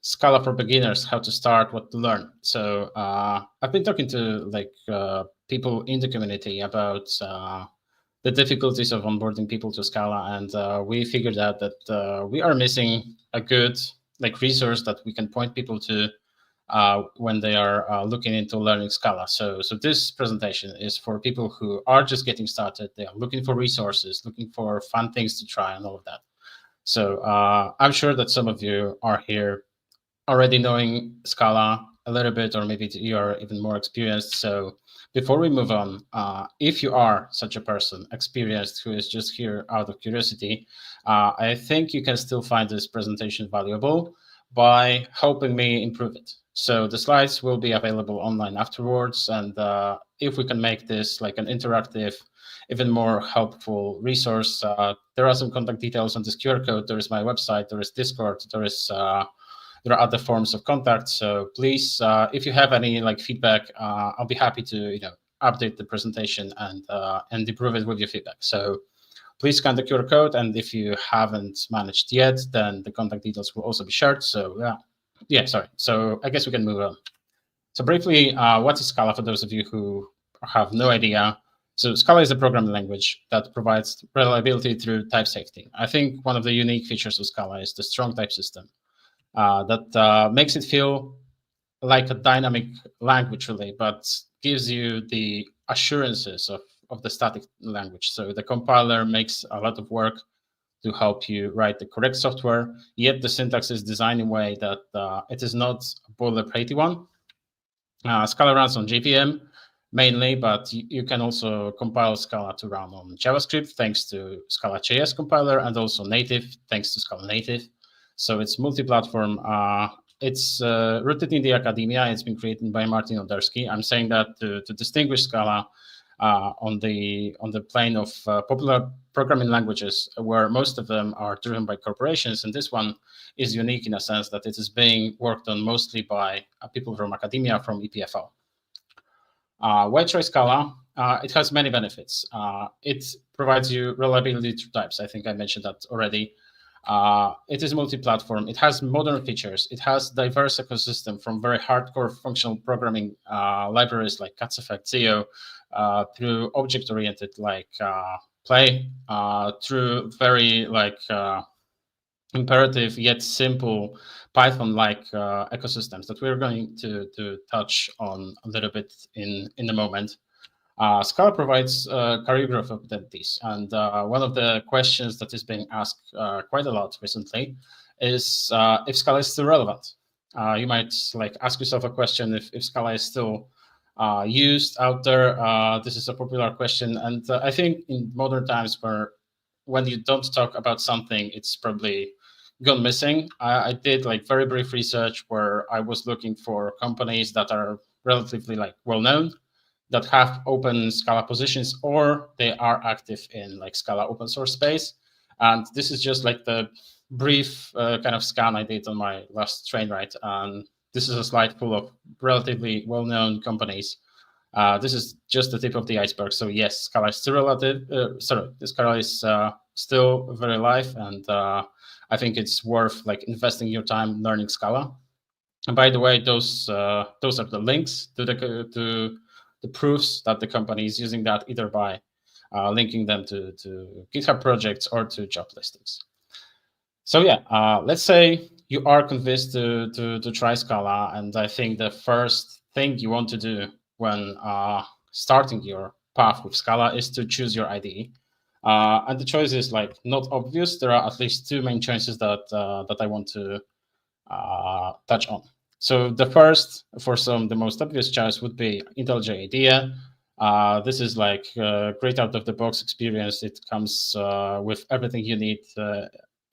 Scala for beginners, how to start, what to learn. So I've been talking to people in the community about the difficulties of onboarding people to Scala, and we figured out that we are missing a good resource that we can point people to when they are looking into learning Scala. So this presentation is for people who are just getting started. They are looking for resources, looking for fun things to try and all of that. So I'm sure that some of you are here already knowing Scala a little bit, or maybe you are even more experienced. So before we move on, if you are such a person, experienced, who is just here out of curiosity, I think you can still find this presentation valuable by helping me improve it. So the slides will be available online afterwards, and if we can make this like an interactive, even more helpful resource, there are some contact details on this QR code. There is my website, there is Discord, there are other forms of contact. So please, if you have any feedback, I'll be happy to update the presentation and improve it with your feedback. So please scan the QR code, and if you haven't managed yet, then the contact details will also be shared. So yeah, sorry. So I guess we can move on. So briefly, what is Scala for those of you who have no idea? So Scala is a programming language that provides reliability through type safety. I think one of the unique features of Scala is the strong type system. That makes it feel like a dynamic language, really, but gives you the assurances of the static language. So the compiler makes a lot of work to help you write the correct software, yet the syntax is designed in a way that it is not a boilerplate one. Scala runs on JVM mainly, but you can also compile Scala to run on JavaScript thanks to Scala.js compiler, and also native thanks to Scala Native. So it's multi-platform. It's rooted in the academia. It's been created by Martin Odersky. I'm saying that to distinguish Scala on the plane of popular programming languages, where most of them are driven by corporations, and this one is unique in a sense that it is being worked on mostly by people from academia, from EPFL. Why try Scala? It has many benefits. It provides you reliability through types. I think I mentioned that already. It is multi-platform. It has modern features. It has diverse ecosystem, from very hardcore functional programming libraries like Cats Effect, Zio, through object-oriented Play, through very imperative yet simple Python-like ecosystems that we're going to touch on a little bit in a moment. Scala provides career growth opportunities, and one of the questions that is being asked quite a lot recently is if Scala is still relevant. You might ask yourself a question if Scala is still used out there. This is a popular question, and I think in modern times, when you don't talk about something, it's probably gone missing. I did very brief research where I was looking for companies that are relatively well known, that have open Scala positions, or they are active in Scala open source space. And this is just the brief kind of scan I did on my last train ride. And this is a slide full of relatively well-known companies. This is just the tip of the iceberg. So yes, Scala is still Scala is still very live, and I think it's worth investing your time learning Scala. And by the way, those are the links to the proofs that the company is using that, either by linking them to GitHub projects or to job listings. So yeah, let's say you are convinced to try Scala, and I think the first thing you want to do when starting your path with Scala is to choose your IDE. And the choice is not obvious. There are at least two main choices that I want to touch on. So the first, for some, the most obvious choice would be IntelliJ IDEA. This is great out-of-the-box experience. It comes with everything you need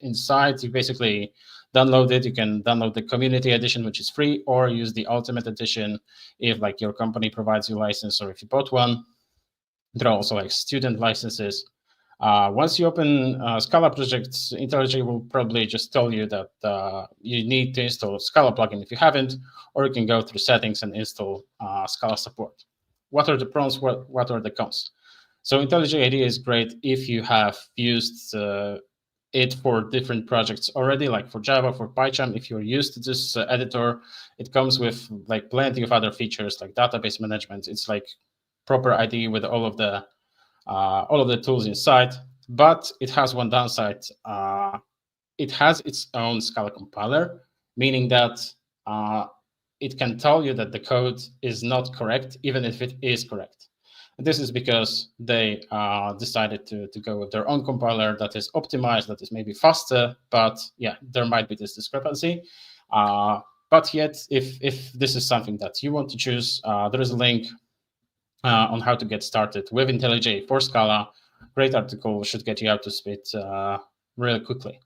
inside. You basically download it. You can download the community edition, which is free, or use the ultimate edition if your company provides you a license, or if you bought one. There are also student licenses. Once you open Scala projects, IntelliJ will probably just tell you that you need to install Scala plugin if you haven't, or you can go through settings and install Scala support. What are the pros? What are the cons? So IntelliJ IDEA is great if you have used it for different projects already, like for Java, for PyCharm. If you're used to this editor, it comes with like plenty of other features like database management. It's like proper IDE with all of the tools inside, but it has one downside. It has its own Scala compiler, meaning that it can tell you that the code is not correct, even if it is correct. And this is because they decided to go with their own compiler that is optimized, that is maybe faster, but yeah, there might be this discrepancy. But yet, if this is something that you want to choose, there is a link on how to get started with IntelliJ for Scala. Great article, should get you up to speed really quickly.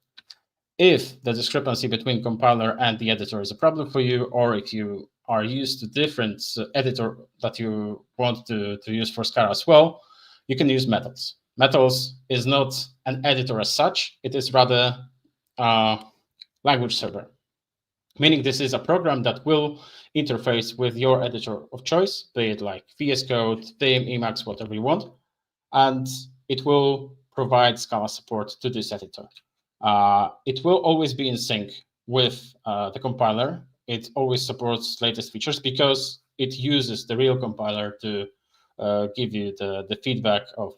If the discrepancy between compiler and the editor is a problem for you, or if you are used to different editor that you want to use for Scala as well, you can use Metals. Metals is not an editor as such, it is rather a language server, meaning this is a program that will interface with your editor of choice, be it like VS Code, Vim, Emacs, whatever you want, and it will provide Scala support to this editor. It will always be in sync with the compiler. It always supports latest features because it uses the real compiler to give you the feedback of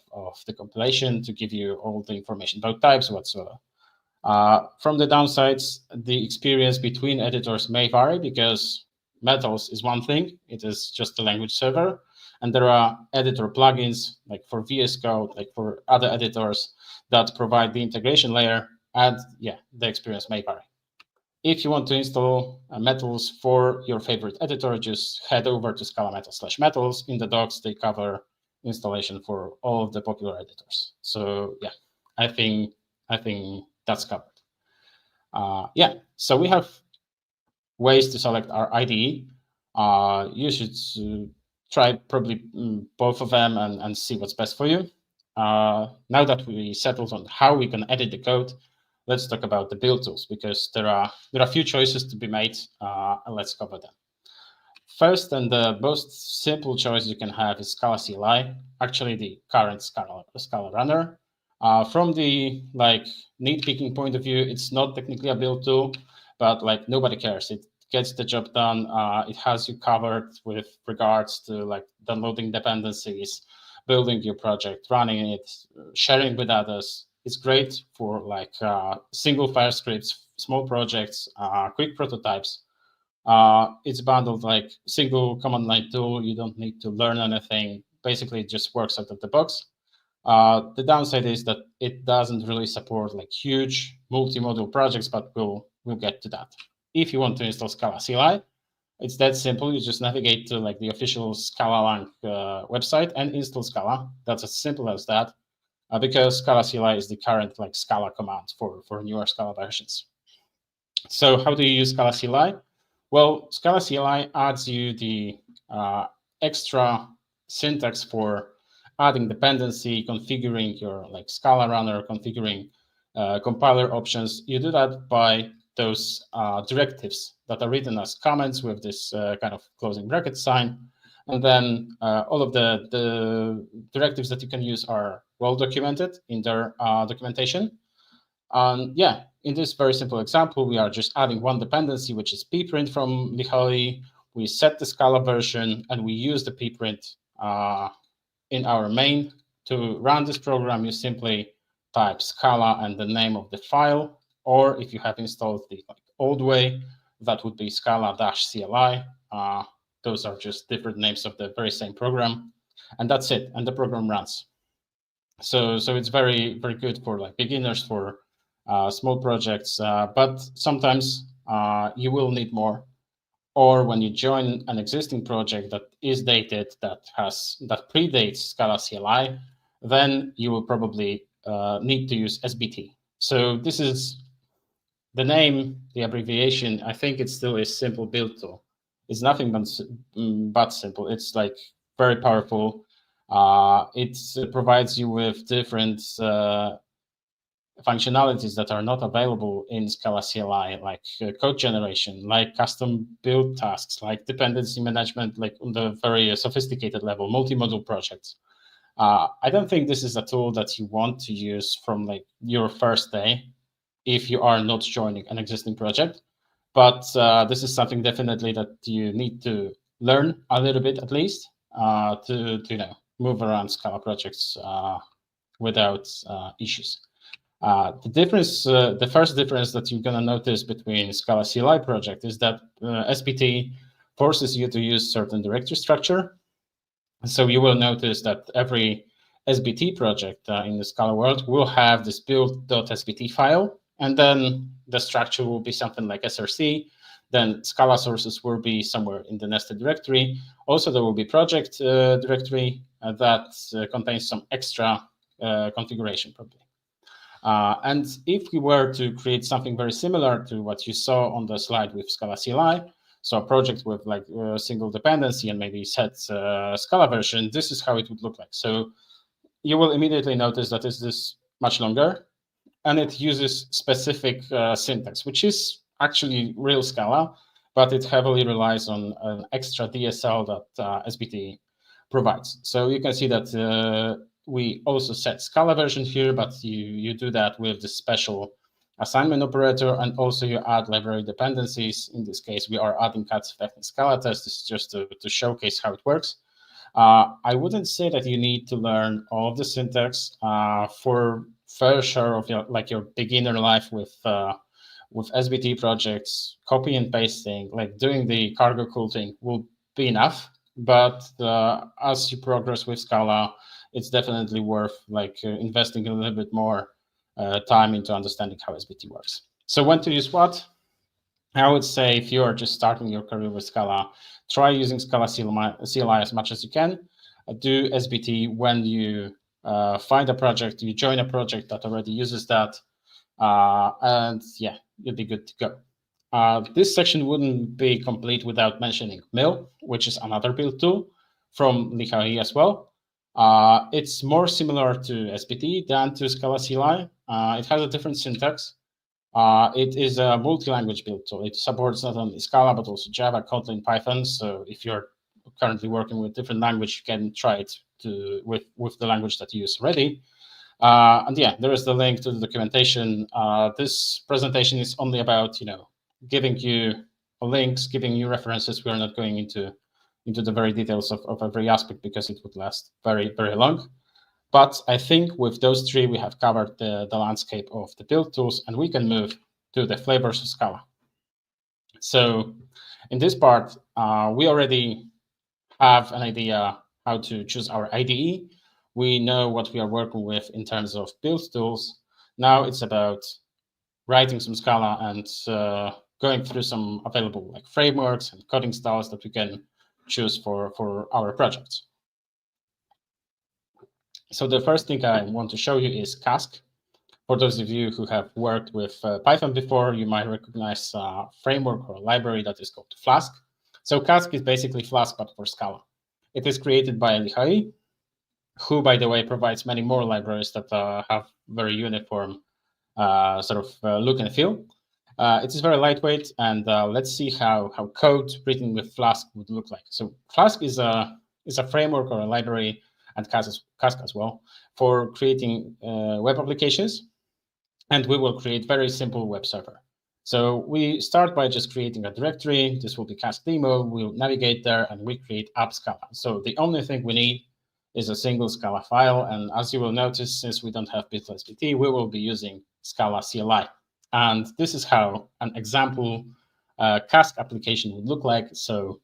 the compilation, to give you all the information about types whatsoever. From the downsides, the experience between editors may vary because Metals is one thing, it is just a language server, and there are editor plugins like for VS Code, like for other editors that provide the integration layer, and yeah, the experience may vary. If you want to install Metals for your favorite editor, just head over to Scala Metals/Metals. In the docs, they cover installation for all of the popular editors. So yeah, I think that's covered. Yeah, so we have ways to select our IDE. You should try probably both of them and see what's best for you. Now that we settled on how we can edit the code, let's talk about the build tools, because there are a few choices to be made, and let's cover them. First, and the most simple choice you can have is Scala CLI, actually the current Scala runner. From the nitpicking point of view, it's not technically a build tool, but nobody cares. It gets the job done. It has you covered with regards to downloading dependencies, building your project, running it, sharing with others. It's great for single file scripts, small projects, quick prototypes. It's bundled like single command line tool. You don't need to learn anything. Basically, it just works out of the box. The downside is that it doesn't really support huge multi-module projects, but we'll get to that. If you want to install Scala CLI, it's that simple. You just navigate to the official Scala website and install Scala. That's as simple as that, because Scala CLI is the current Scala command for newer Scala versions. So how do you use Scala CLI? Well, Scala CLI adds you the extra syntax for adding dependency, configuring your Scala runner, configuring compiler options. You do that by those directives that are written as comments with this kind of closing bracket sign. And then all of the directives that you can use are well documented in their documentation. And yeah, in this very simple example, we are just adding one dependency, which is pprint from Michał. We set the Scala version, and we use the pprint in our main. To run this program, you simply type Scala and the name of the file, or if you have installed the old way, that would be Scala-CLI. Those are just different names of the very same program, and that's it, and the program runs. So it's very, very good for beginners, for small projects, but sometimes you will need more. Or when you join an existing project that is dated, that predates Scala CLI, then you will probably need to use SBT. So this is the name, the abbreviation. I think it still is simple build tool. It's nothing but simple. It's very powerful. It provides you with different functionalities that are not available in Scala CLI, like code generation, like custom build tasks, like dependency management, on the very sophisticated level, multi-module projects. I don't think this is a tool that you want to use from your first day. if you are not joining an existing project. But this is something definitely that you need to learn a little bit at least to move around Scala projects without issues. The first difference that you're going to notice between Scala CLI project is that SBT forces you to use certain directory structure. So you will notice that every SBT project in the Scala world will have this build.sbt file, and then the structure will be something like src. Then Scala sources will be somewhere in the nested directory. Also, there will be project directory that contains some extra configuration probably. And if we were to create something very similar to what you saw on the slide with Scala CLI, so a project with like a single dependency and maybe set Scala version, this is how it would look like. So you will immediately notice that this is much longer, and it uses specific syntax, which is actually real Scala, but it heavily relies on an extra DSL that SBT provides. So you can see that we also set Scala version here, but you do that with the special assignment operator, and also you add library dependencies. In this case, we are adding cats effect and Scala test. This is just to showcase how it works. I wouldn't say that you need to learn all of the syntax for fair share of your beginner life with SBT projects. Copy and pasting, like doing the cargo culting, will be enough. But as you progress with Scala, it's definitely worth investing a little bit more time into understanding how SBT works. So when to use what? I would say if you're just starting your career with Scala, try using Scala CLI as much as you can. Do SBT when you find a project, you join a project that already uses that, and yeah, you'll be good to go. This section wouldn't be complete without mentioning Mill, which is another build tool from Michał as well. It's more similar to SBT than to Scala CLI. It has a different syntax. It is a multi-language build tool. It supports not only Scala, but also Java, Kotlin, Python. So if you're currently working with different language, you can try it with the language that you use already. And yeah, there is the link to the documentation. This presentation is only about giving you links, giving you references. We are not going into the very details of every aspect because it would last very, very long. But I think with those three, we have covered the landscape of the build tools, and we can move to the flavors of Scala. So in this part, we already have an idea how to choose our IDE. We know what we are working with in terms of build tools. Now it's about writing some Scala and going through some available frameworks and coding styles that we can choose for our projects. So the first thing I want to show you is Cask. For those of you who have worked with Python before, you might recognize a framework or a library that is called Flask. So Cask is basically Flask, but for Scala. It is created by Michał, who, by the way, provides many more libraries that have very uniform look and feel. It is very lightweight, and let's see how code written with Flask would look like. So Flask is a framework or a library, and Cask as well, for creating web applications. And we will create very simple web server. So we start by just creating a directory. This will be Cask demo. We'll navigate there, and we create app Scala. So the only thing we need is a single Scala file. And as you will notice, since we don't have bit.sbt, we will be using Scala CLI. And this is how an example Cask application would look like. So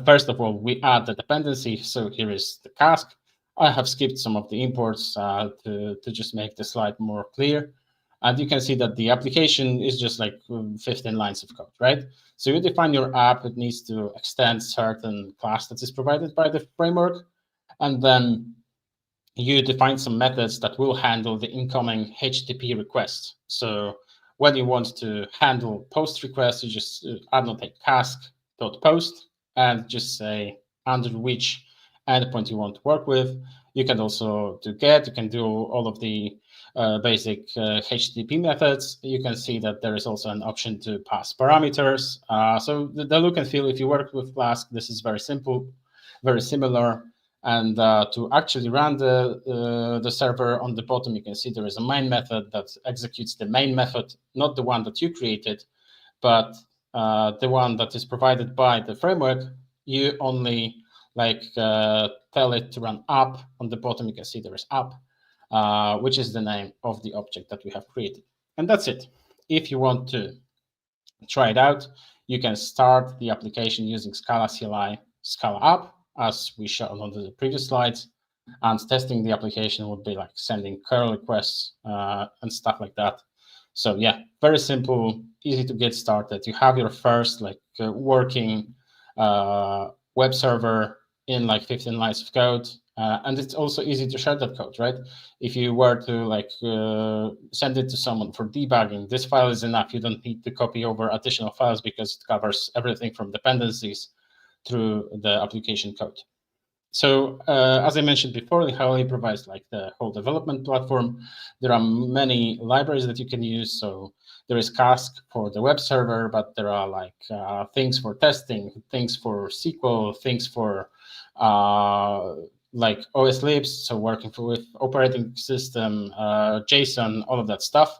first of all, we add the dependency. So here is the Cask. I have skipped some of the imports to just make the slide more clear. And you can see that the application is just like 15 lines of code, right? So you define your app. It needs to extend certain class that is provided by the framework. And then you define some methods that will handle the incoming HTTP request. So when you want to handle post requests, you just annotate cask.post and just say under which endpoint you want to work with. You can also do get. You can do all of the basic HTTP methods. You can see that there is also an option to pass parameters. So the look and feel, if you work with Flask, this is very simple, very similar. And to actually run the server, on the bottom, you can see there is a main method that executes the main method, not the one that you created, but the one that is provided by the framework. You only tell it to run app. On the bottom, you can see there is app, which is the name of the object that we have created. And that's it. If you want to try it out, you can start the application using Scala CLI, Scala app, as we showed on the previous slides. And testing the application would be like sending curl requests and stuff like that. So yeah, very simple, easy to get started. You have your first working web server in like 15 lines of code. And it's also easy to share that code, right? If you were to send it to someone for debugging, this file is enough. You don't need to copy over additional files because it covers everything from dependencies through the application code. So as I mentioned before, Howley provides like the whole development platform. There are many libraries that you can use. So there is Cask for the web server, but there are like things for testing, things for SQL, things for like OS libs, so working with operating system, JSON, all of that stuff.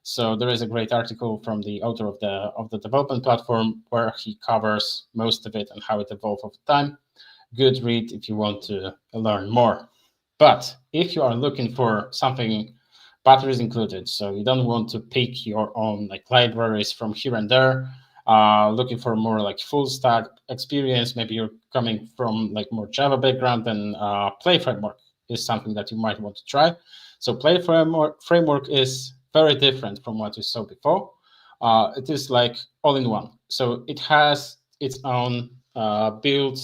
So there is a great article from the author of the development platform where he covers most of it and how it evolved over time. Good read if you want to learn more. But if you are looking for something batteries included, so you don't want to pick your own like libraries from here and there, looking for more like full stack experience, maybe you're coming from like more Java background, then Play Framework is something that you might want to try. So Play Framework is very different from what you saw before. It is like all in one. So it has its own build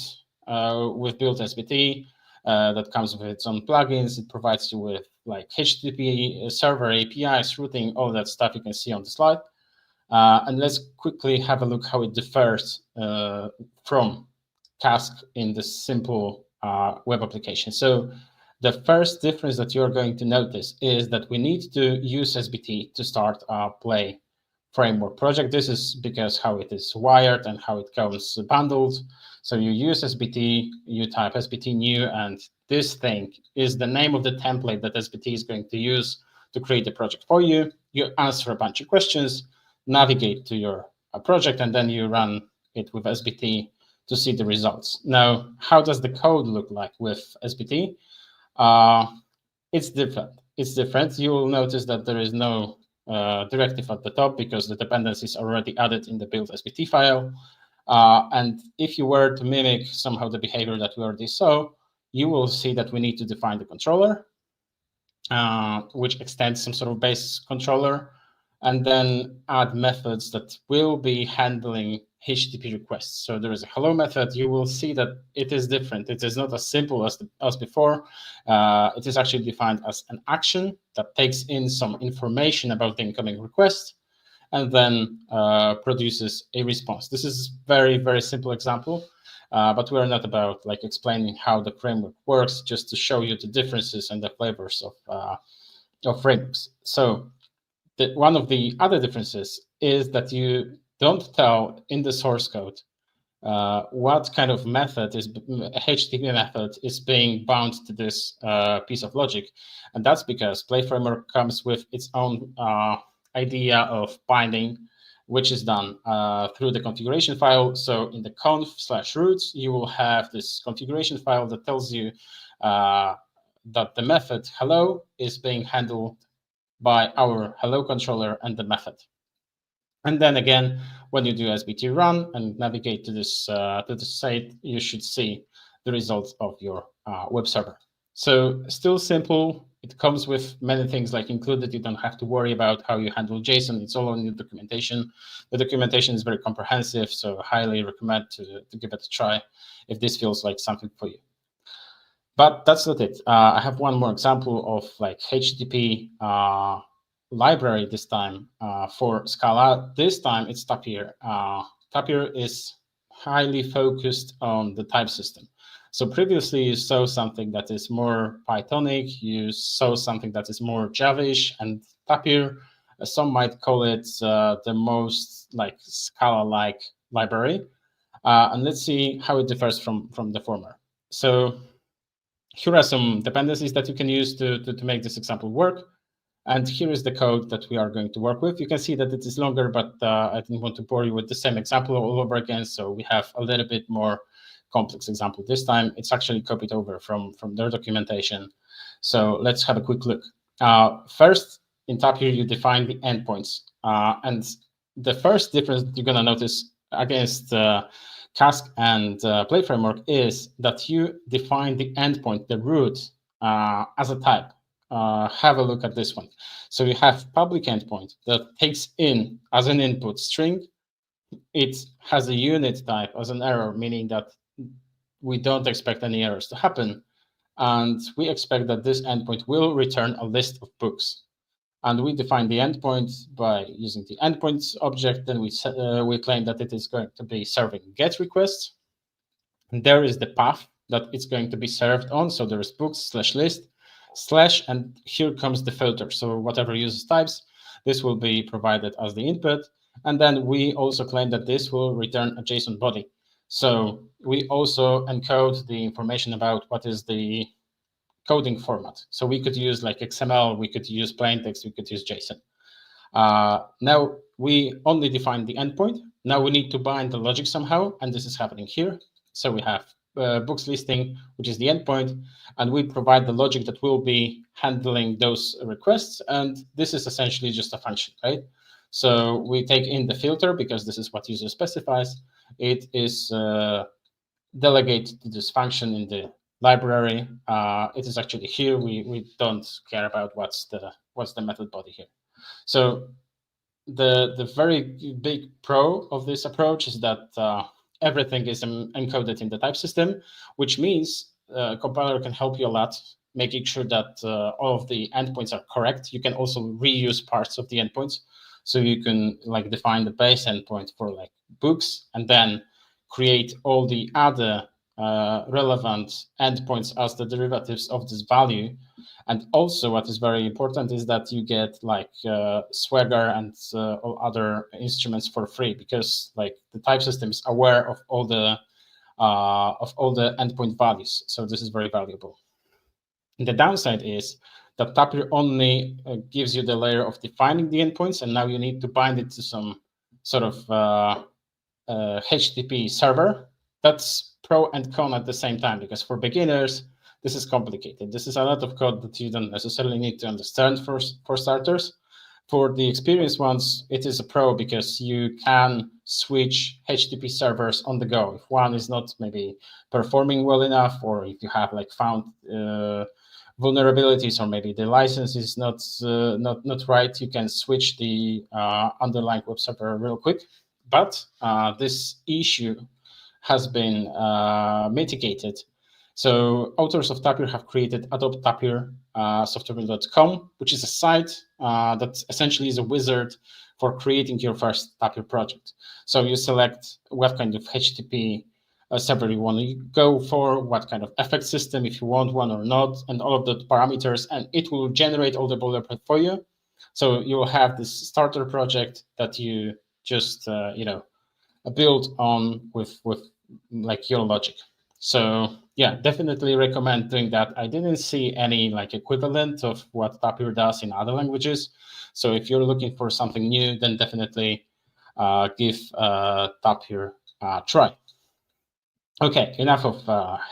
with built SBT that comes with its own plugins. It provides you with like HTTP server APIs, routing, all that stuff you can see on the slide. And let's quickly have a look how it differs from Cask in the simple web application. So the first difference that you're going to notice is that we need to use SBT to start a Play Framework project. This is because how it is wired and how it comes bundled. So you use SBT, you type SBT new, and this thing is the name of the template that SBT is going to use to create the project for you. You answer a bunch of questions, navigate to your project, and then you run it with SBT to see the results. Now, how does the code look like with SBT? It's different. It's different. You will notice that there is no directive at the top because the dependencies are already added in the build SBT file. And if you were to mimic somehow the behavior that we already saw, you will see that we need to define the controller, which extends some sort of base controller, and then add methods that will be handling HTTP requests. So there is a hello method. You will see that it is different. It is not as simple as before. It is actually defined as an action that takes in some information about the incoming request and then produces a response. This is very, very simple example, but we're not about like explaining how the framework works, just to show you the differences and the flavors of frameworks. So one of the other differences is that you don't tell in the source code what kind of method is HTTP method is being bound to this piece of logic, and that's because Play Framework comes with its own idea of binding, which is done through the configuration file. So in the conf/roots, you will have this configuration file that tells you that the method hello is being handled by our hello controller and the method. And then again, when you do SBT run and navigate to this site, you should see the results of your web server. So still simple. It comes with many things like included. You don't have to worry about how you handle JSON. It's all in the documentation. The documentation is very comprehensive, so I highly recommend to give it a try if this feels like something for you. But that's not it. I have one more example of like HTTP library this time for Scala. This time it's Tapir. Tapir is highly focused on the type system. So previously you saw something that is more Pythonic, you saw something that is more Java-ish, and Tapir, some might call it the most like Scala-like library. And let's see how it differs from the former. So here are some dependencies that you can use to make this example work. And here is the code that we are going to work with. You can see that it is longer, but I didn't want to bore you with the same example all over again. So we have a little bit more complex example. This time it's actually copied over from their documentation. So let's have a quick look. First, in Tapir, you define the endpoints. And the first difference that you're going to notice against Cask and Play Framework is that you define the endpoint, the root, as a type. Have a look at this one. So you have public endpoint that takes in as an input string. It has a unit type as an error, meaning that we don't expect any errors to happen. And we expect that this endpoint will return a list of books. And we define the endpoint by using the endpoints object. Then we claim that it is going to be serving GET requests. And there is the path that it's going to be served on. So there is books/list/ and here comes the filter. So whatever uses types, this will be provided as the input. And then we also claim that this will return a JSON body. So we also encode the information about what is the coding format. So we could use like XML, we could use plain text, we could use JSON. Now we only define the endpoint. Now we need to bind the logic somehow, and this is happening here. So we have books listing, which is the endpoint, and we provide the logic that will be handling those requests. And this is essentially just a function, right? So we take in the filter because this is what user specifies. It is delegated to this function in the library. It is actually here. We don't care about what's the method body here. So the very big pro of this approach is that everything is encoded in the type system, which means compiler can help you a lot, making sure that all of the endpoints are correct. You can also reuse parts of the endpoints. So you can like define the base endpoint for like books and then create all the other relevant endpoints as the derivatives of this value. And also what is very important is that you get like Swagger and all other instruments for free, because like the type system is aware of all the endpoint values. So this is very valuable. And the downside is that Tapir only gives you the layer of defining the endpoints, and now you need to bind it to some sort of HTTP server. That's pro and con at the same time, because for beginners, this is complicated. This is a lot of code that you don't necessarily need to understand for starters. For the experienced ones, it is a pro because you can switch HTTP servers on the go. If one is not maybe performing well enough, or if you have like found vulnerabilities, or maybe the license is not right, you can switch the underlying web server real quick. But this issue has been mitigated. So authors of Tapir have created Adopt Tapir software.com, which is a site that essentially is a wizard for creating your first Tapir project. So you select what kind of HTTP server you want to go for, what kind of effect system, if you want one or not, and all of the parameters, and it will generate all the boilerplate for you. So you will have this starter project that you just build on with like your logic. So yeah, definitely recommend doing that. I didn't see any like equivalent of what Tapir does in other languages. So if you're looking for something new, then definitely give Tapir a try. Okay, enough of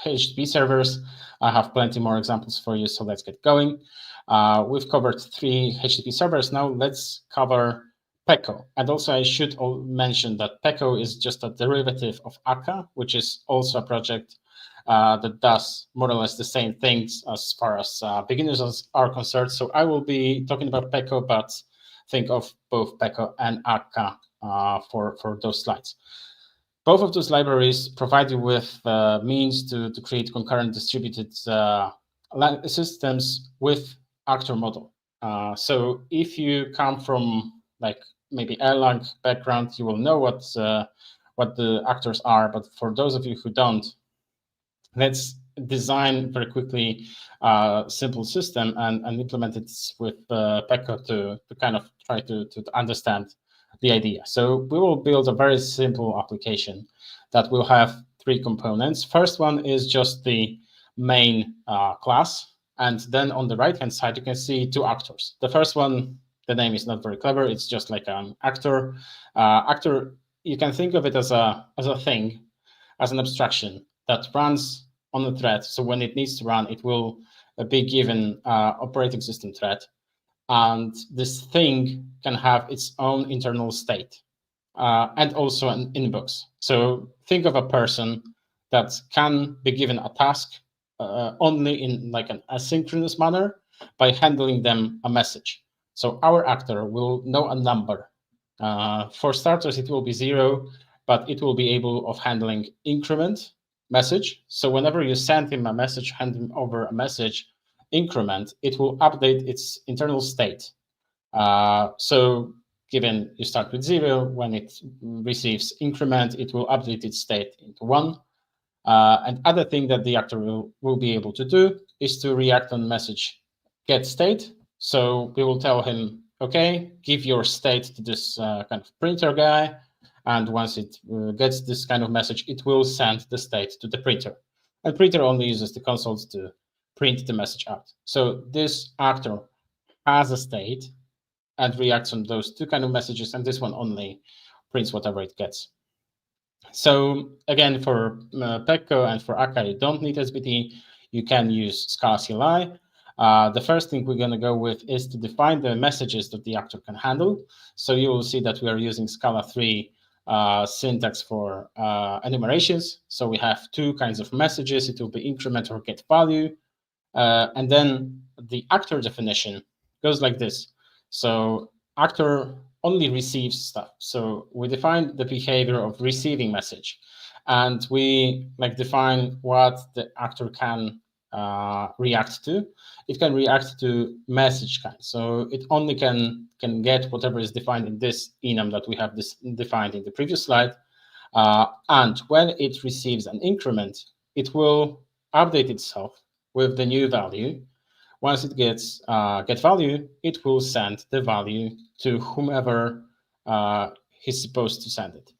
HTTP servers. I have plenty more examples for you, so let's get going. We've covered 3 HTTP servers. Now let's cover Peko. And also I should mention that Peko is just a derivative of Akka, which is also a project that does more or less the same things as far as beginners are concerned. So I will be talking about Peko, but think of both Peko and Akka for those slides. Both of those libraries provide you with means to create concurrent distributed systems with actor model. So if you come from like maybe Erlang background, you will know what the actors are. But for those of you who don't, let's design very quickly a simple system and implement it with Peko to kind of try to understand the idea. So we will build a very simple application that will have 3 components. First one is just the main class. And then on the right-hand side, you can see two actors. The first one, the name is not very clever. It's just like an actor. Actor, you can think of it as a thing, as an abstraction that runs on a thread. So when it needs to run, it will be given operating system thread. And this thing can have its own internal state and also an inbox. So think of a person that can be given a task only in like an asynchronous manner by handling them a message. So our actor will know a number. For starters, it will be 0, but it will be able of handling increment message. So whenever you send him a message, hand him over a message increment, it will update its internal state. So given you start with 0, when it receives increment, it will update its state into 1. And other thing that the actor will be able to do is to react on message get state. So we will tell him, okay, give your state to this kind of printer guy. And once it gets this kind of message, it will send the state to the printer. And printer only uses the consoles to print the message out. So this actor has a state and reacts on those two kind of messages, and this one only prints whatever it gets. So again, for Pecco and for Akka, you don't need SBT. You can use Scala CLI. The first thing we're going to go with is to define the messages that the actor can handle. So you will see that we are using Scala 3 syntax for enumerations. So we have two kinds of messages. It will be increment or get value. And then the actor definition goes like this. So actor only receives stuff. So we define the behavior of receiving message, and we like define what the actor can react to. It can react to message kind. So it only can get whatever is defined in this enum that we have this defined in the previous slide. And when it receives an increment, it will update itself with the new value. Once it gets get value, it will send the value to whomever he's supposed to send it.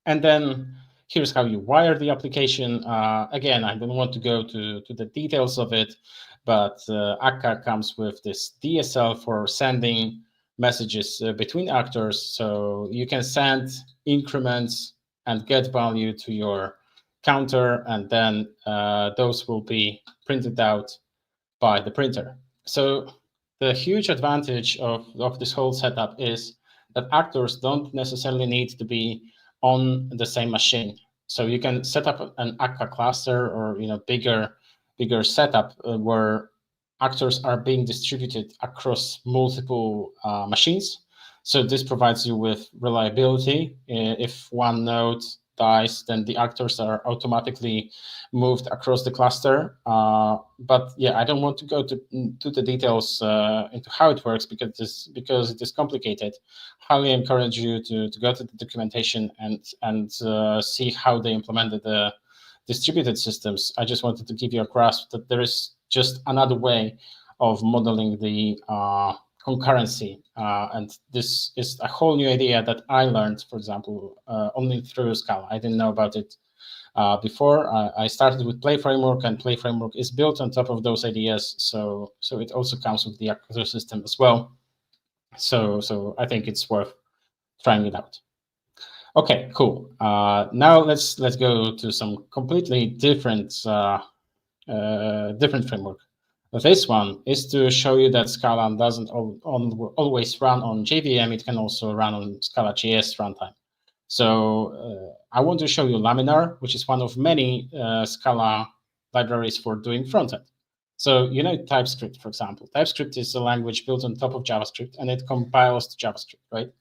And then here's how you wire the application. Again, I don't want to go to the details of it, but Akka comes with this DSL for sending messages between actors. So you can send increments and get value to your counter, and then those will be printed out by the printer. So the huge advantage of this whole setup is that actors don't necessarily need to be on the same machine. So you can set up an Akka cluster or bigger setup where actors are being distributed across multiple machines. So this provides you with reliability. If one node dies, then the actors are automatically moved across the cluster. But yeah, I don't want to go to the details into how it works because it is complicated. Highly encourage you to go to the documentation and see how they implemented the distributed systems. I just wanted to give you a grasp that there is just another way of modeling the concurrency. And this is a whole new idea that I learned, for example, only through Scala. I didn't know about it before. I started with Play Framework, and Play Framework is built on top of those IDEs. So it also comes with the actor system as well. So I think it's worth trying it out. Okay, cool. Now let's go to some completely different framework. This one is to show you that Scala doesn't always run on JVM. It can also run on Scala.js runtime. So I want to show you Laminar, which is one of many Scala libraries for doing frontend. So TypeScript, for example. TypeScript is a language built on top of JavaScript, and it compiles to JavaScript, right?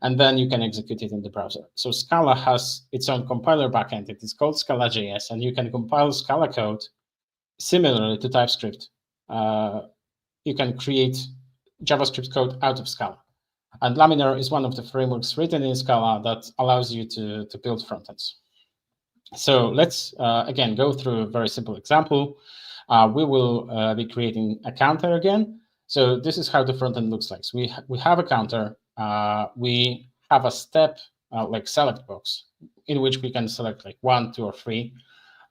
And then you can execute it in the browser. So Scala has its own compiler backend. It is called Scala.js, and you can compile Scala code similarly to TypeScript. You can create JavaScript code out of Scala. And Laminar is one of the frameworks written in Scala that allows you to build frontends. So let's, again, go through a very simple example. We will be creating a counter again. So this is how the frontend looks like. So we have a counter. We have a step like select box in which we can select like 1, 2, or 3.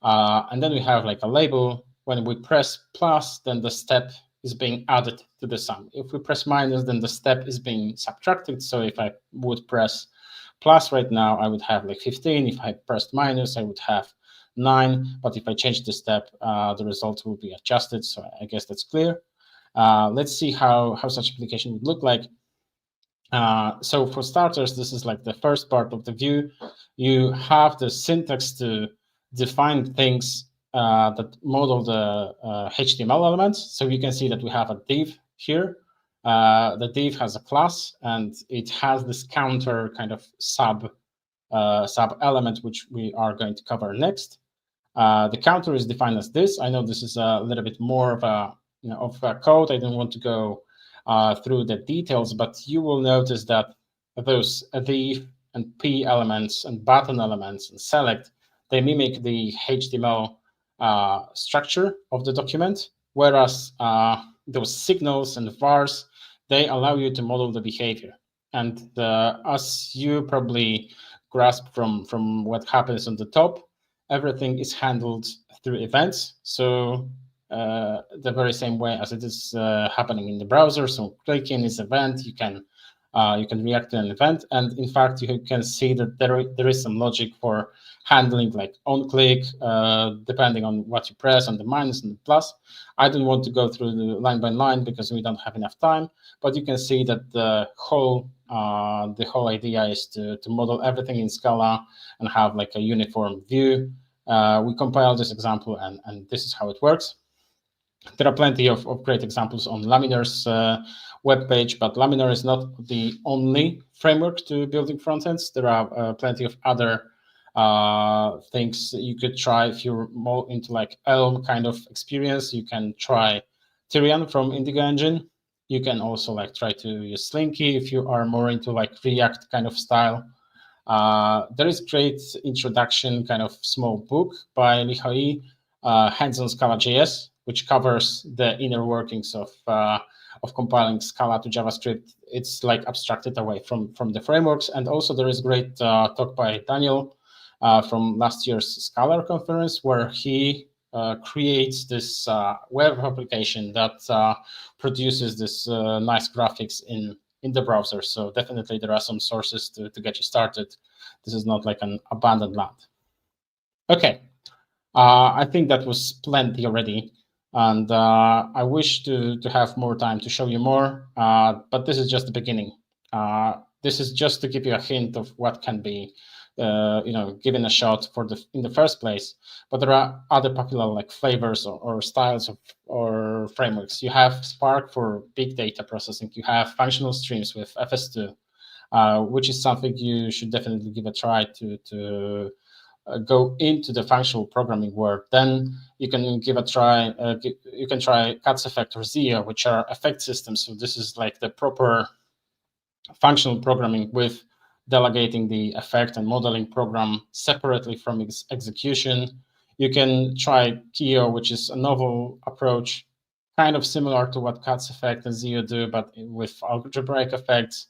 And then we have like a label. When we press plus, then the step is being added to the sum. If we press minus, then the step is being subtracted. So if I would press plus right now, I would have like 15. If I pressed minus, I would have 9. But if I change the step, the result will be adjusted. So I guess that's clear. Let's see how such application would look like. So for starters, this is like the first part of the view. You have the syntax to define things that model the HTML elements. So you can see that we have a div here. The div has a class, and it has this counter kind of sub element, which we are going to cover next. The counter is defined as this. I know this is a little bit more of a code. I don't want to go through the details, but you will notice that those div and p elements and button elements and select, they mimic the HTML structure of the document, whereas those signals and vars, they allow you to model the behavior. And as you probably grasp from what happens on the top, everything is handled through events. So the very same way as it is happening in the browser. So clicking is event, you can react to an event, and in fact you can see that there is some logic for handling like on click, depending on what you press, on the minus and the plus. I don't want to go through the line by line because we don't have enough time, but you can see that the whole idea is to model everything in Scala and have like a uniform view. We compile this example, and this is how it works. There are plenty of great examples on Laminar's webpage, but Laminar is not the only framework to building frontends. There are plenty of other things you could try. If you're more into like Elm kind of experience, you can try Tyrian from Indigo Engine. You can also like try to use Slinky if you are more into like React kind of style. There is great introduction kind of small book by Lihai, Hands on Scala.js, which covers the inner workings of compiling Scala to JavaScript. It's like abstracted away from the frameworks. And also there is great talk by Daniel from last year's Scala conference, where he creates this web application that produces this nice graphics in the browser. So definitely there are some sources to get you started. This is not like an abandoned land. Okay, I think that was plenty already. And I wish to have more time to show you more, but this is just the beginning. This is just to give you a hint of what can be given a shot in the first place. But there are other popular like flavors or styles or frameworks. You have Spark for big data processing. You have functional streams with FS2, which is something you should definitely give a try to go into the functional programming world. Then you can give a try. You can try Katz Effect or Zio, which are effect systems. So this is like the proper functional programming with delegating the effect and modeling program separately from its execution. You can try Kio, which is a novel approach, kind of similar to what Katz Effect and Zio do, but with algebraic effects.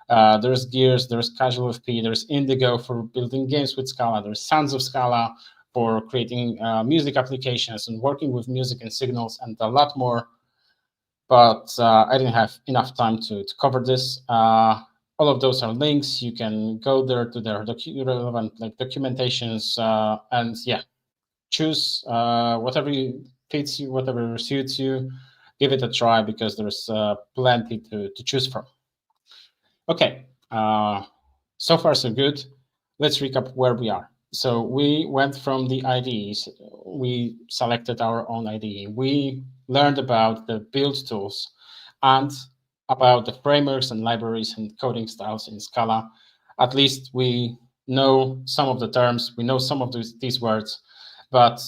There's Gears, there's Casual FP, there's Indigo for building games with Scala, there's Sons of Scala for creating music applications and working with music and signals, and a lot more. But I didn't have enough time to cover this. All of those are links. You can go there to their relevant like documentations, and yeah, choose whatever fits you, whatever suits you. Give it a try because there's plenty to choose from. Okay, so far so good. Let's recap where we are. So we went from the IDEs. We selected our own IDE. We learned about the build tools and about the frameworks and libraries and coding styles in Scala. At least we know some of the terms. We know some of these words, but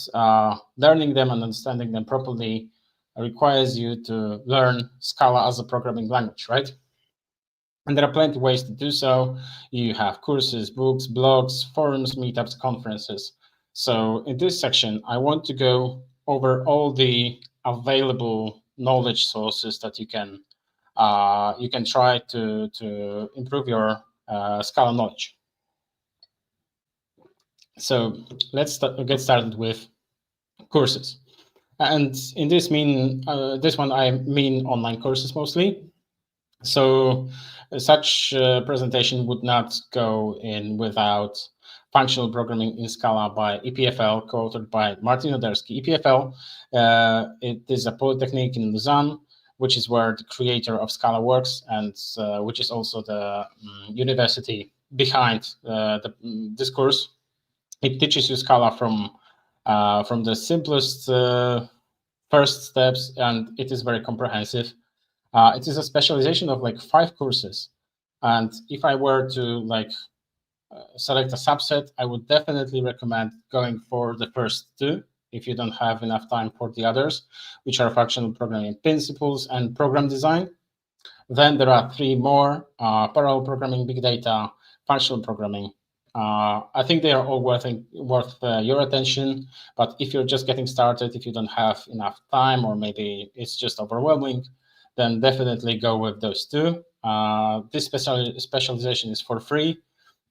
learning them and understanding them properly requires you to learn Scala as a programming language, right? And there are plenty of ways to do so. You have courses, books, blogs, forums, meetups, conferences. So in this section, I want to go over all the available knowledge sources that you can try to improve your Scala knowledge. So let's get started with courses. And in this one I mean online courses mostly. So such presentation would not go in without Functional Programming in Scala by EPFL, co-authored by Martin Oderski. EPFL, it is a polytechnic in Lausanne, which is where the creator of Scala works, and which is also the university behind this course. It teaches you Scala from the simplest first steps, and it is very comprehensive. It is a specialization of like 5 courses. And if I were to like select a subset, I would definitely recommend going for the first 2 if you don't have enough time for the others, which are functional programming principles and program design. Then there are 3 more, parallel programming, big data, functional programming. I think they are all worth your attention, but if you're just getting started, if you don't have enough time, or maybe it's just overwhelming, then definitely go with those 2. This specialization is for free,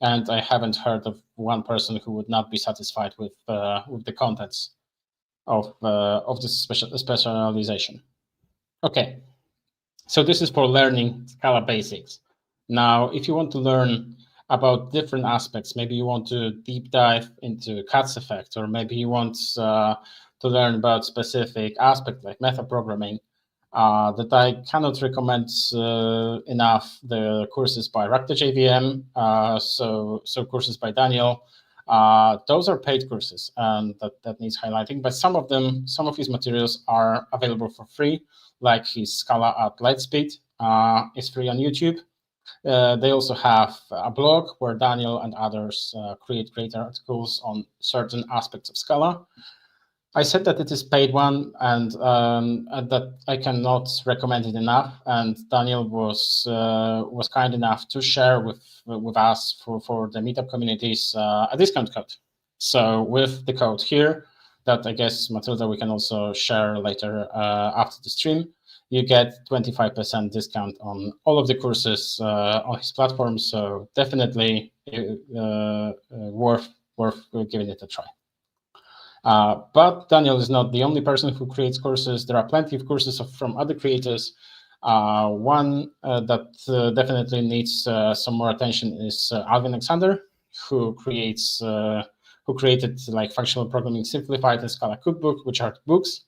and I haven't heard of one person who would not be satisfied with the contents of this specialization. Okay, so this is for learning Scala basics. Now, if you want to learn about different aspects, maybe you want to deep dive into Katz effect, or maybe you want to learn about specific aspects like method programming, that I cannot recommend enough the courses by Rakta.jvm, so courses by Daniel. Those are paid courses, and that needs highlighting, but some of his materials are available for free, like his Scala at Lightspeed is free on YouTube. They also have a blog where Daniel and others create great articles on certain aspects of Scala. I said that it is paid one, and that I cannot recommend it enough. And Daniel was kind enough to share with us for the meetup communities a discount code. So with the code here, that I guess Matilda we can also share later after the stream, you get 25% discount on all of the courses on his platform. So definitely worth giving it a try. But Daniel is not the only person who creates courses. There are plenty of courses from other creators. One that definitely needs some more attention is Alvin Alexander, who created like Functional Programming Simplified and Scala Cookbook, which are books.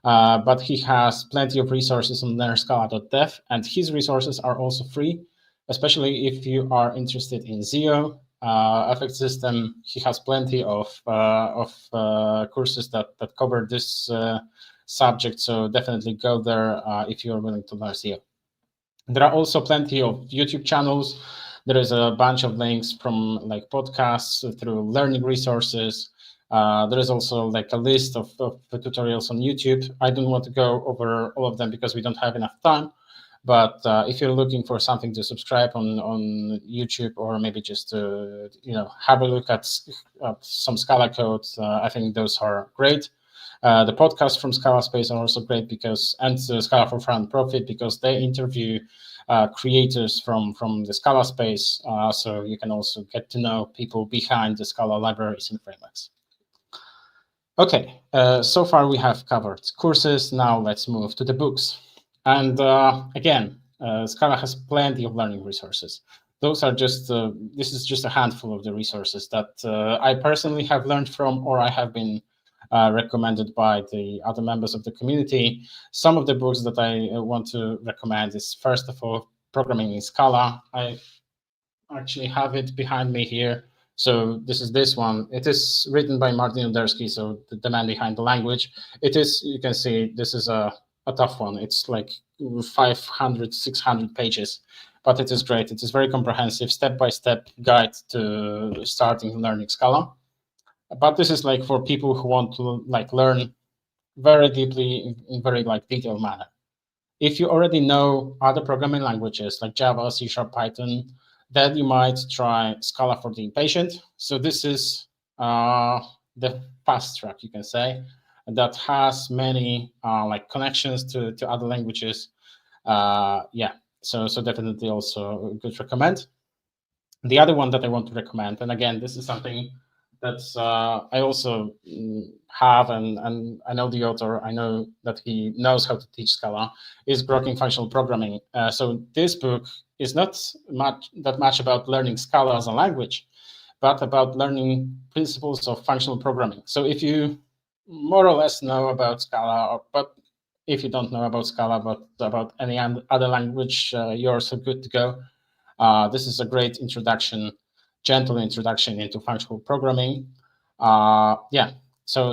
But he has plenty of resources on learnscala.dev, and his resources are also free, especially if you are interested in Zio, effect system. He has plenty of courses that cover this subject, so definitely go there if you are willing to learn Zio. There are also plenty of YouTube channels. There is a bunch of links from like podcasts through learning resources. There is also like a list of tutorials on YouTube. I don't want to go over all of them because we don't have enough time. But if you're looking for something to subscribe on YouTube, or maybe just to have a look at some Scala code, I think those are great. The podcasts from Scala Space are also great and Scala for Fun and Profit, because they interview creators from the Scala Space, so you can also get to know people behind the Scala libraries and frameworks. Okay, so far we have covered courses. Now let's move to the books. And again, Scala has plenty of learning resources. Those are just, this is just a handful of the resources that I personally have learned from, or I have been recommended by the other members of the community. Some of the books that I want to recommend is, first of all, Programming in Scala. I actually have it behind me here. So this is this one. It is written by Martin Oderski, so the man behind the language. It is, you can see, this is a tough one. It's like 500, 600 pages, but it is great. It is very comprehensive, step-by-step guide to starting learning Scala. But this is like for people who want to like learn very deeply in very like detailed manner. If you already know other programming languages like Java, C#, Python, then you might try Scala for the impatient. So this is the fast track, you can say, that has many like connections to other languages. Yeah, so definitely also good recommend. The other one that I want to recommend, and again, this is something that's I also have, and I know the author. I know that he knows how to teach Scala. Is Grokking Functional Programming. So this book is not much about learning Scala as a language, but about learning principles of functional programming. So if you more or less know about Scala, but if you don't know about Scala, but about any other language, you're so good to go. This is a great introduction, gentle introduction into functional programming. Yeah, so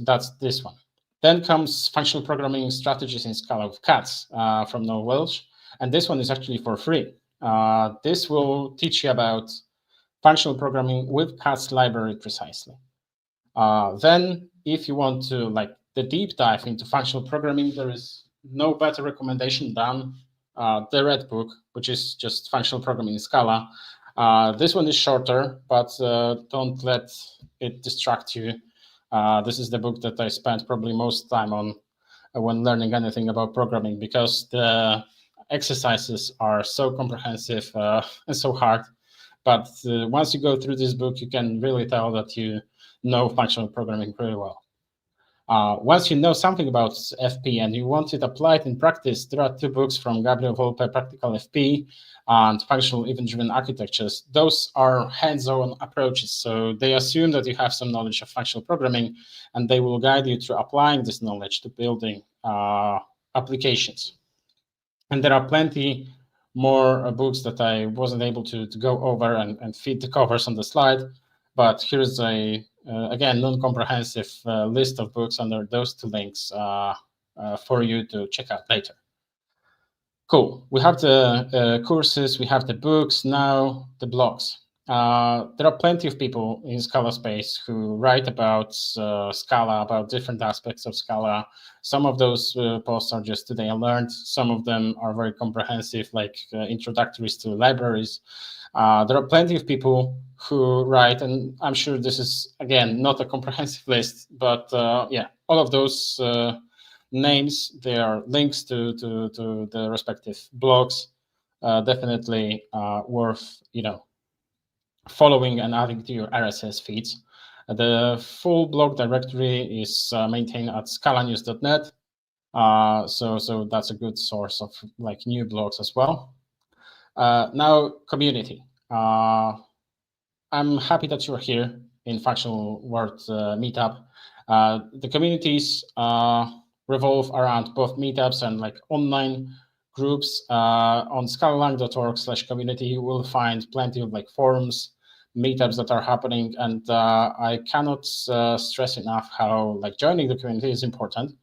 that's this one. Then comes Functional Programming Strategies in Scala with Cats from Noel Welch. And this one is actually for free. This will teach you about functional programming with Cats library precisely. Then if you want to like the deep dive into functional programming, there is no better recommendation than the Red Book, which is just functional programming in Scala. This one is shorter, but don't let it distract you. This is the book that I spent probably most time on when learning anything about programming, because the exercises are so comprehensive and so hard. But once you go through this book, you can really tell that you know functional programming pretty well. Once you know something about FP and you want it applied in practice, there are two books from Gabriel Volpe, Practical FP and Functional Event-Driven Architectures. Those are hands-on approaches. So they assume that you have some knowledge of functional programming, and they will guide you through applying this knowledge to building applications. And there are plenty more books that I wasn't able to go over and fit the covers on the slide. But here's a again, non-comprehensive list of books under those two links for you to check out later. Cool. We have the courses, we have the books, now the blogs. There are plenty of people in Scala space who write about Scala, about different aspects of Scala. Some of those posts are just today I learned. Some of them are very comprehensive, like introductories to libraries. There are plenty of people who write, and I'm sure this is, again, not a comprehensive list, but yeah, all of those names, they are links to the respective blogs. Definitely worth, following and adding to your RSS feeds. The full blog directory is maintained at scalanews.net. So that's a good source of like new blogs as well. Now, community. I'm happy that you're here in Functional World Meetup. The communities revolve around both meetups and like online groups. On scalalang.org/community, you will find plenty of like forums, meetups that are happening, and I cannot stress enough how like joining the community is important,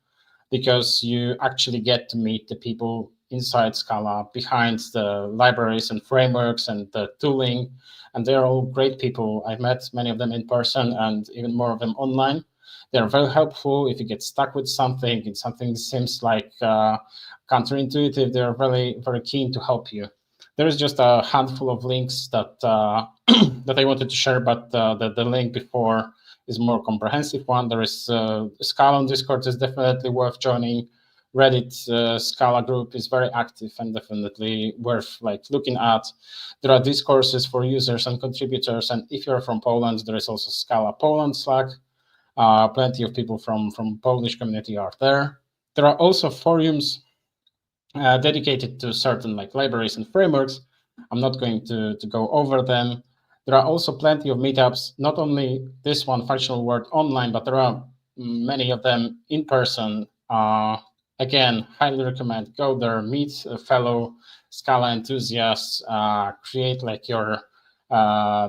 because you actually get to meet the people inside Scala, behind the libraries and frameworks and the tooling, and they're all great people. I've met many of them in person and even more of them online. They're very helpful if you get stuck with something, if something seems like counterintuitive, they're very, very keen to help you. There is just a handful of links that that I wanted to share, but the link before is more comprehensive one. There is Scala on Discord is definitely worth joining. Reddit Scala group is very active and definitely worth like looking at. There are discourses for users and contributors, and if you're from Poland, there is also Scala Poland Slack. Plenty of people from Polish community are there. There are also forums dedicated to certain like libraries and frameworks. I'm not going to go over them. There are also plenty of meetups, not only this one, Functional World Online, but there are many of them in person. Again, highly recommend, go there, meet fellow Scala enthusiasts, create like your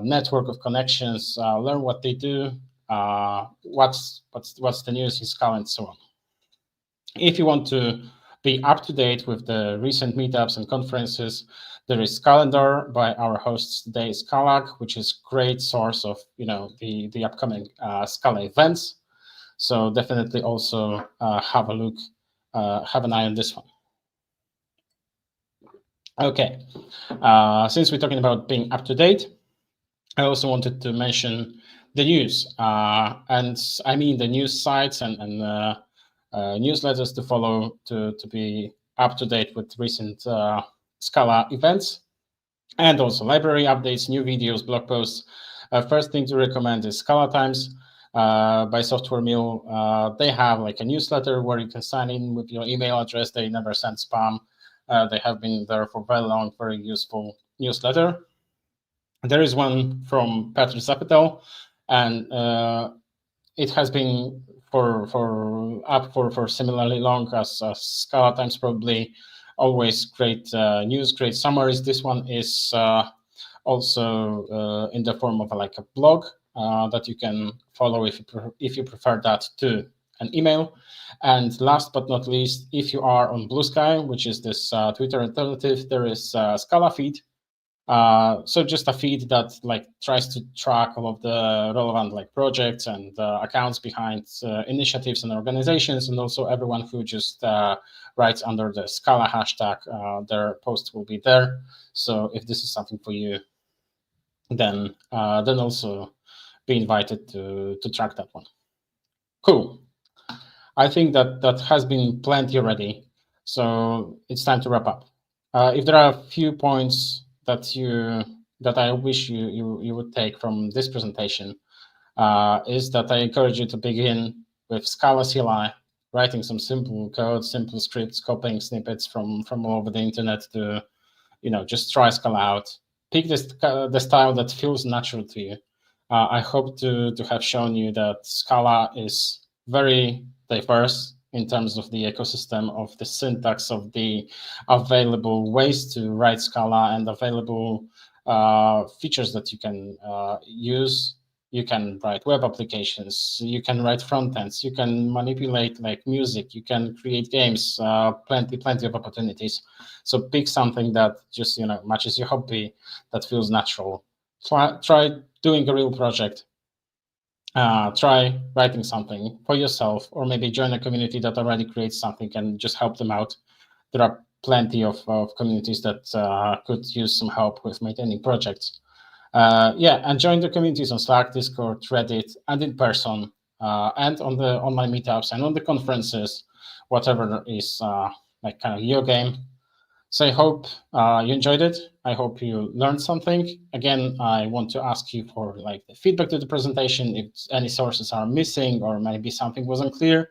network of connections, learn what they do, what's the news in Scala, and so on. If you want to be up to date with the recent meetups and conferences, there is calendar by our hosts today, Scala, which is great source of the upcoming Scala events. So definitely also have a look, have an eye on this one. Okay, since we're talking about being up to date, I also wanted to mention the news, and I mean the news sites and newsletters to follow to be up to date with recent Scala events, and also library updates, new videos, blog posts. First thing to recommend is Scala Times by Software Mill. They have like a newsletter where you can sign in with your email address. They never send spam. They have been there for very long, very useful newsletter. There is one from Petr Zapital, and it has been for similarly long as Scala Times, probably. Always great news, great summaries. This one is also in the form of like a blog that you can follow if you prefer that to an email. And last but not least, if you are on Blue Sky, which is this Twitter alternative, there is a Scala feed. So just a feed that like tries to track all of the relevant like projects and accounts behind initiatives and organizations, and also everyone who just writes under the Scala hashtag, their post will be there. So if this is something for you, then also be invited to track that one. Cool. I think that has been plenty already, so it's time to wrap up. If there are a few points that I wish you would take from this presentation, is that I encourage you to begin with Scala CLI, writing some simple code, simple scripts, copying snippets from all over the internet to, just try Scala out. Pick the style that feels natural to you. I hope to have shown you that Scala is very diverse in terms of the ecosystem, of the syntax, of the available ways to write Scala and available features that you can use. You can write web applications, you can write front ends, you can manipulate like music, you can create games, plenty of opportunities. So pick something that just matches your hobby, that feels natural. Try doing a real project. Try writing something for yourself, or maybe join a community that already creates something and just help them out. There are plenty of communities that could use some help with maintaining projects. And join the communities on Slack, Discord, Reddit, and in person, and on the online meetups and on the conferences, whatever is like kind of your game. So I hope you enjoyed it. I hope you learned something. Again, I want to ask you for like the feedback to the presentation. If any sources are missing or maybe something wasn't clear,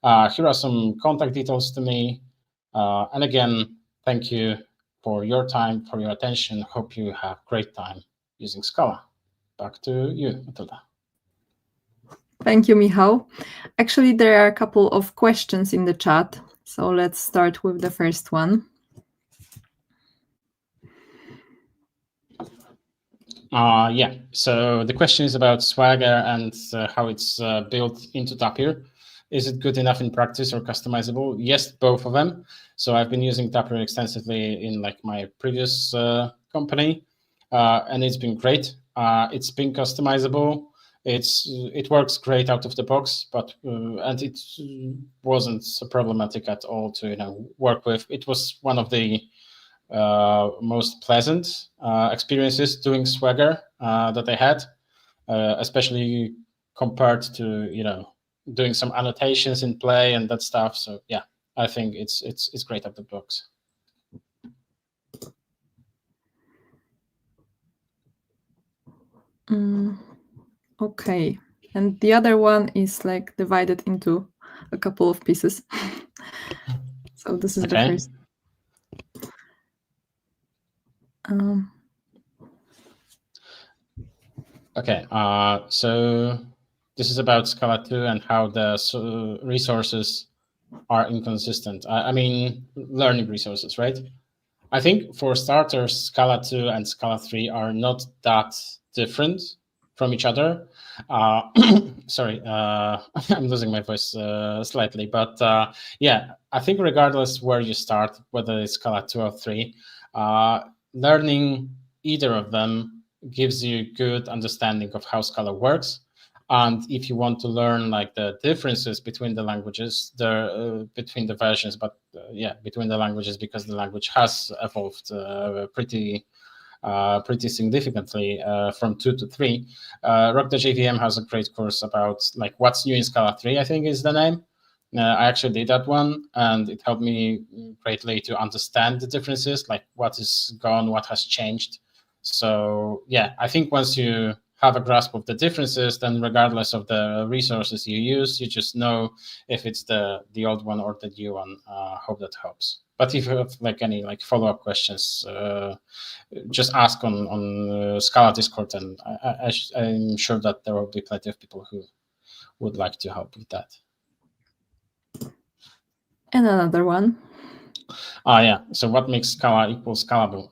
here are some contact details to me. And again, thank you for your time, for your attention. Hope you have great time using Scala. Back to you, Matilda. Thank you, Michał. Actually, there are a couple of questions in the chat. So let's start with the first one. So the question is about Swagger and how it's built into Tapir. Is it good enough in practice or customizable? Yes, both of them. So I've been using Tapir extensively in like my previous company, and it's been great. It's been customizable. It works great out of the box, but and it wasn't so problematic at all to work with. It was one of the most pleasant experiences doing Swagger that I had, especially compared to doing some annotations in play and that stuff. So yeah, I think it's great out of the box. Okay, and the other one is like divided into a couple of pieces. So this is the first. Okay, so this is about Scala 2 and how the resources are inconsistent. I mean, learning resources, right? I think for starters, Scala 2 and Scala 3 are not that different from each other. Sorry, I'm losing my voice slightly, but yeah, I think regardless where you start, whether it's Scala 2 or 3, learning either of them gives you good understanding of how Scala works. And if you want to learn like the differences between the languages, between the versions, but between the languages, because the language has evolved pretty significantly from 2 to 3. Rock.jvm has a great course about like what's new in Scala 3, I think is the name. I actually did that one, and it helped me greatly to understand the differences, like what is gone, what has changed. So yeah, I think once you have a grasp of the differences, then regardless of the resources you use, you just know if it's the old one or the new one. Hope that helps. But if you have like any like follow-up questions, just ask on Scala Discord, and I'm sure that there will be plenty of people who would like to help with that. And another one. Yeah. So what makes Scala equal scalable?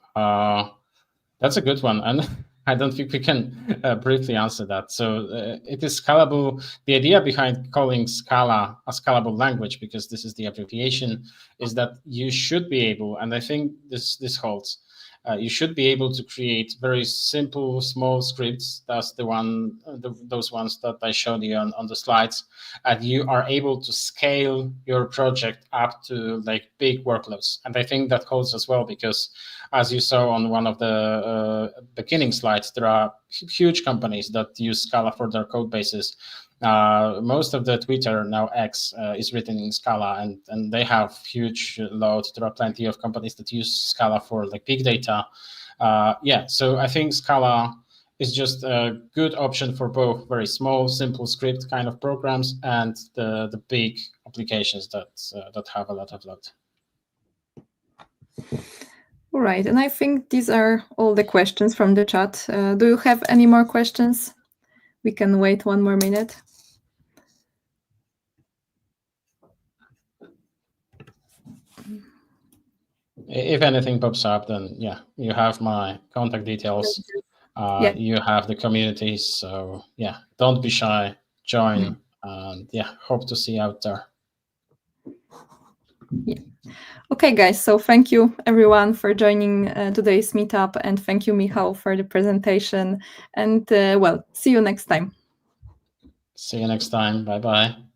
That's a good one, and I don't think we can briefly answer that. So it is scalable. The idea behind calling Scala a scalable language, because this is the abbreviation, is that you should be able, and I think this holds, you should be able to create very simple, small scripts. That's those ones that I showed you on the slides, and you are able to scale your project up to like big workloads. And I think that holds as well, because as you saw on one of the beginning slides, there are huge companies that use Scala for their code bases. Most of the Twitter, now X, is written in Scala, and they have huge load. There are plenty of companies that use Scala for like big data. Yeah, so I think Scala is just a good option for both very small, simple script kind of programs and the big applications that have a lot of load. All right, and I think these are all the questions from the chat. Do you have any more questions? We can wait one more minute. If anything pops up, then yeah, you have my contact details. Yeah. You have the communities, so yeah, don't be shy, join, and yeah, hope to see you out there. Yeah. Okay, guys, so thank you everyone for joining today's meetup, and thank you, Michał, for the presentation, and well, see you next time. See you next time. Bye-bye.